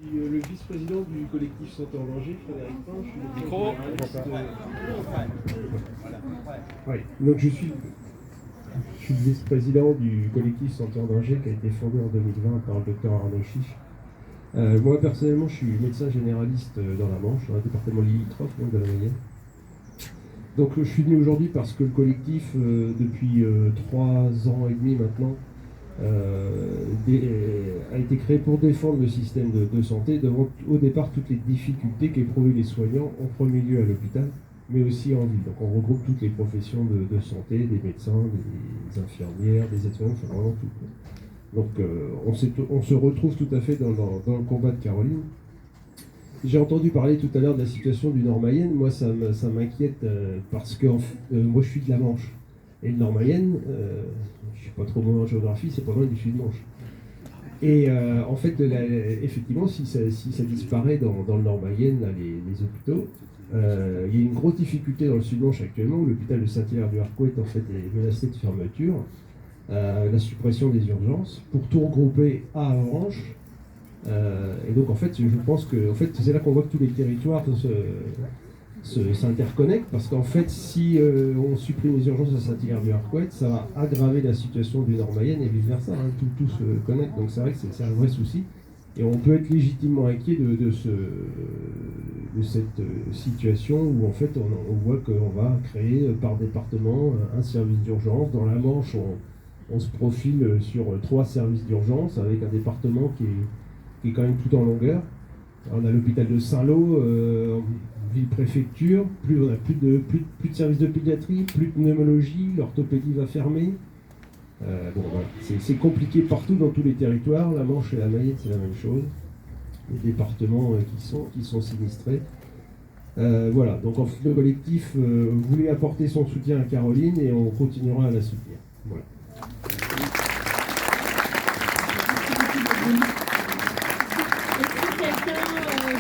Le vice-président du collectif Santé en danger, Frédéric Pain, je suis le Micro. Donc je suis le vice-président du collectif Santé en danger qui a été fondé en 2020 par le docteur Arnaud Chiche. Moi personnellement, je suis médecin généraliste dans la Manche, dans un département limitrophe donc de la Mayenne. Donc je suis venu aujourd'hui parce que le collectif, depuis 3 ans et demi maintenant, a été créé pour défendre le système de santé devant au départ toutes les difficultés qu'éprouvaient les soignants, en premier lieu à l'hôpital, mais aussi en ville. Donc on regroupe toutes les professions de santé, des médecins, des infirmières, des aides-soignants, enfin vraiment tout. Donc on se retrouve tout à fait dans le combat de Caroline. J'ai entendu parler tout à l'heure de la situation du Nord-Mayenne. Moi, ça m'inquiète parce que moi, je suis de la Manche. Et le Nord-Mayenne, je ne suis pas trop bon en géographie, c'est pas loin du Sud-Manche. Et en fait, effectivement, si ça disparaît dans le Nord-Mayenne, les hôpitaux, il y a une grosse difficulté dans le Sud-Manche actuellement, où l'hôpital de Saint-Hilaire-du-Harcouët en fait, est menacé de fermeture, la suppression des urgences, pour tout regrouper à Avranches. Et donc en fait, je pense que c'est là qu'on voit que tous les territoires s'interconnectent, parce qu'en fait, si on supprime les urgences à Saint-Hilaire-du-Harcouët, ça va aggraver la situation du Nord-Mayenne et vice-versa, hein, tout se connecte, donc c'est vrai que c'est un vrai souci. Et on peut être légitimement inquiet de cette situation où en fait on voit qu'on va créer par département un service d'urgence. Dans la Manche, on se profile sur 3 services d'urgence avec un département qui est quand même tout en longueur. Alors, on a l'hôpital de Saint-Lô, ville-préfecture, on n'a plus de services de pédiatrie, plus de pneumologie, l'orthopédie va fermer. Voilà. C'est compliqué partout dans tous les territoires. La Manche et la Mayenne, c'est la même chose. Les départements qui sont sinistrés. Voilà, donc en fait, le collectif voulait apporter son soutien à Caroline et on continuera à la soutenir. Voilà.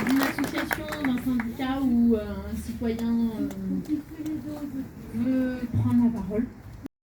D'une association, d'un syndicat ou un citoyen veut prendre la parole?